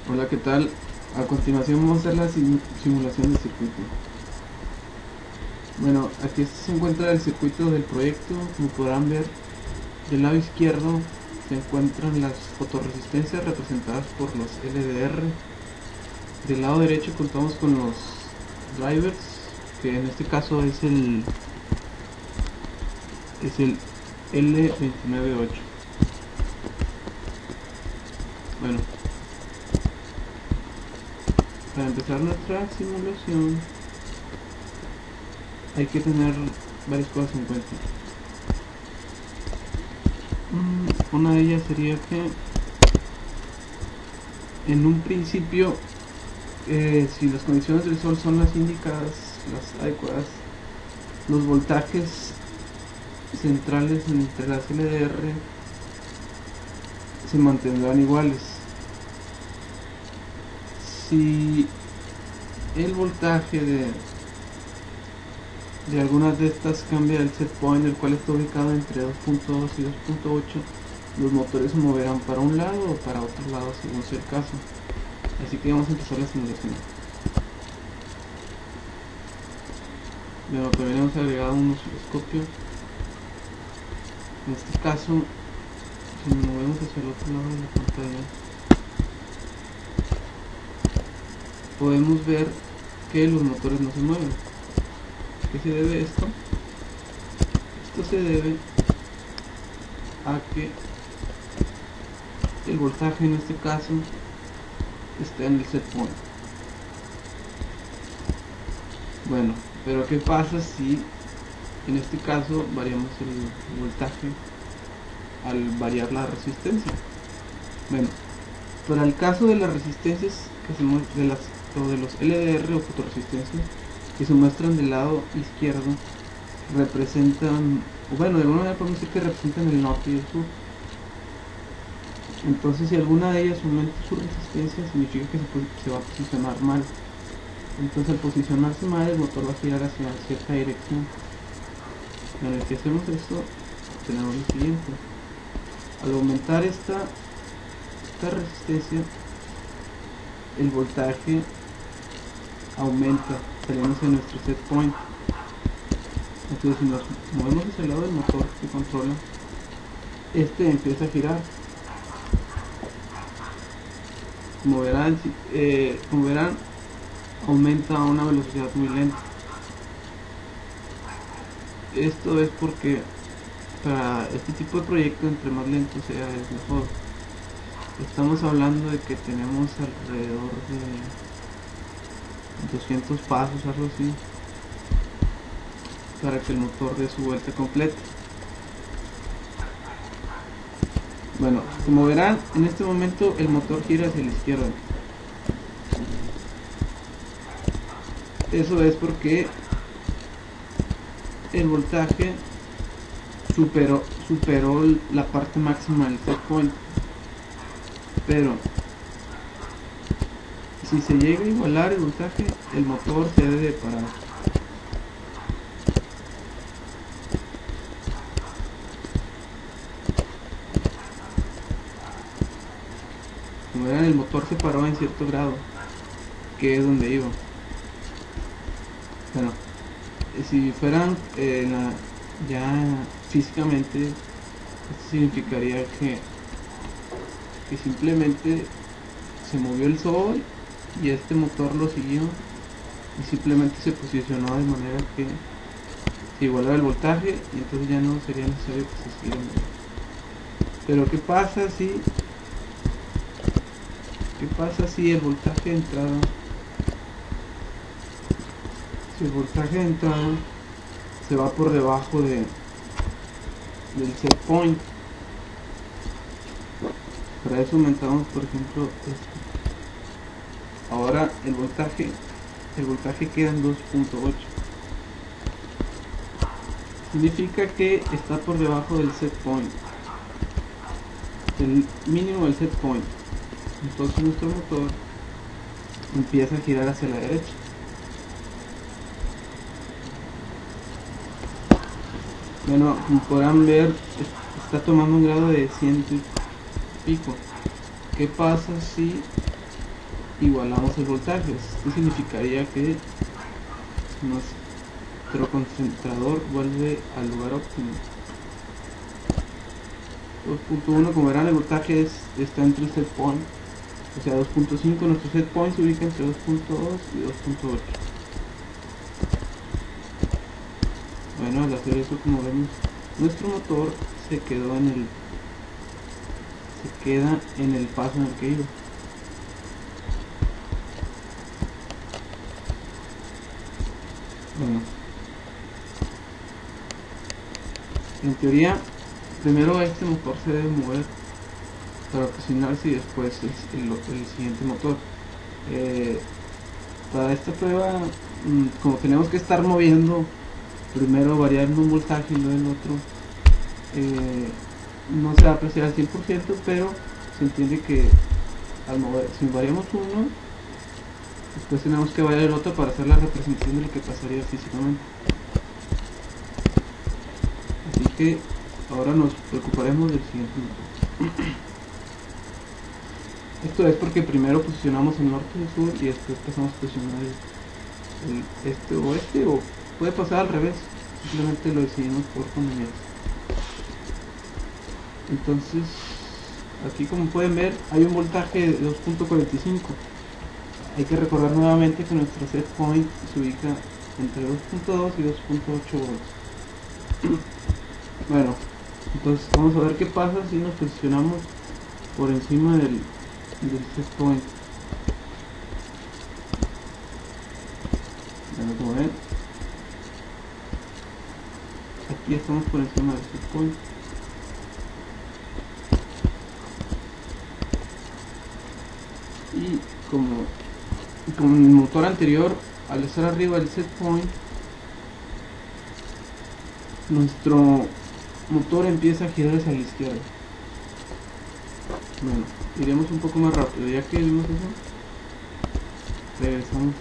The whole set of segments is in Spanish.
Hola, ¿qué tal? A continuación vamos a hacer la simulación del circuito. Bueno, aquí se encuentra el circuito del proyecto. Como podrán ver, del lado izquierdo se encuentran las fotorresistencias representadas por los LDR. Del lado derecho contamos con los drivers, que en este caso es el L298. Bueno, para empezar nuestra simulación hay que tener varias cosas en cuenta. Una de ellas sería que en un principio, si las condiciones del sol son las indicadas, las adecuadas, los voltajes centrales entre las LDR se mantendrán iguales. Si el voltaje de algunas de estas cambia el set point, el cual está ubicado entre 2.2 y 2.8, los motores se moverán para un lado o para otro lado según sea el caso. Así que vamos a empezar la simulación. Bueno, también hemos agregado un osciloscopio. En este caso, si nos movemos hacia el otro lado de la pantalla, podemos ver que los motores no se mueven. ¿Qué se debe a esto? Esto se debe a que el voltaje en este caso está en el set point. Bueno, pero ¿qué pasa si en este caso variamos el voltaje al variar la resistencia? Bueno, para el caso de las resistencias que se de los LDR o fotoresistencias que se muestran del lado izquierdo, representan, o bueno, de alguna manera podemos decir que representan el norte y el sur. Entonces, si alguna de ellas aumenta su resistencia, significa que se va a posicionar mal. Entonces, al posicionarse mal, el motor va a girar hacia cierta dirección. En el que hacemos esto, tenemos lo siguiente: al aumentar esta resistencia, el voltaje aumenta, salimos de nuestro set point. Entonces, si nos movemos hacia el lado del motor que controla, este empieza a girar. Como verán, aumenta a una velocidad muy lenta. Esto es porque para este tipo de proyecto, entre más lento sea es mejor. Estamos hablando de que tenemos alrededor de 200 pasos, algo así, para que el motor dé su vuelta completa. Bueno, como verán, en este momento el motor gira hacia la izquierda. Eso es porque el voltaje superó la parte máxima del set point. Pero si se llega a igualar el voltaje, el motor se debe parar. Como verán, el motor se paró en cierto grado, que es donde iba. Bueno, si fueran ya físicamente, esto significaría que simplemente se movió el sol y este motor lo siguió y simplemente se posicionó de manera que se igualara el voltaje, y entonces ya no sería necesario que se siguiera moviendo. Pero ¿qué pasa si el voltaje de entrada se va por debajo del set point? Para eso aumentamos, por ejemplo, esto. Ahora el voltaje queda en 2.8. Significa que está por debajo del set point, el mínimo del set point. Entonces nuestro motor empieza a girar hacia la derecha. Bueno, como podrán ver, está tomando un grado de 100 y pico. ¿Qué pasa si igualamos el voltaje. Esto significaría que nuestro concentrador vuelve al lugar óptimo. 2.1, como verán, el voltaje está entre el set point, o sea 2.5. Nuestro set point se ubica entre 2.2 y 2.8. Bueno, al hacer eso, como vemos, nuestro motor se queda en el paso en el que iba. Bueno, en teoría, primero este motor se debe mover para presionarse y después el siguiente motor. Para esta prueba, como tenemos que estar moviendo, primero variando un voltaje y luego el otro, no se va a apreciar al 100%, pero se entiende que al mover, si variamos uno, después tenemos que variar el otro para hacer la representación de lo que pasaría físicamente. Así que ahora nos preocuparemos del siguiente motor. Esto es porque primero posicionamos el norte y el sur y después pasamos a posicionar el este o oeste, o puede pasar al revés, simplemente lo decidimos por conveniencia. Entonces, aquí como pueden ver hay un voltaje de 2.45. Hay que recordar nuevamente que nuestro set point se ubica entre 2.2 y 2.8 volts. Bueno, entonces vamos a ver qué pasa si nos posicionamos por encima del set point. Bueno, como ven, aquí estamos por encima del set point. Y como en el motor anterior, al estar arriba del set point, nuestro motor empieza a girar hacia la izquierda. Bueno, iremos un poco más rápido. Ya que vimos eso, regresamos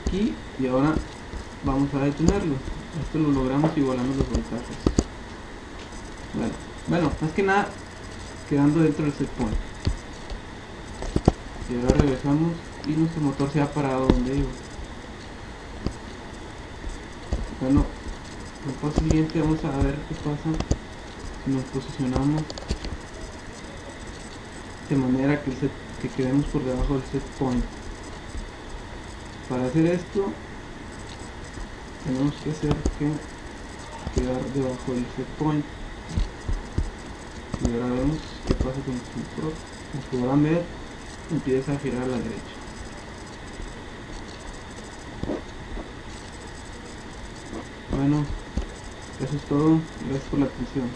aquí y ahora vamos a detenerlo. Esto lo logramos igualando los voltajes. Bueno, más que nada quedando dentro del set point. Y ahora regresamos y nuestro motor se ha parado donde iba. Bueno, en el paso siguiente vamos a ver qué pasa si nos posicionamos de manera que quedemos por debajo del set point. Para hacer esto tenemos que hacer que quedar debajo del set point. Y ahora vemos qué pasa con nuestro motor. Como podrán ver, empieza a girar a la derecha. Bueno, eso es todo. Gracias por la atención.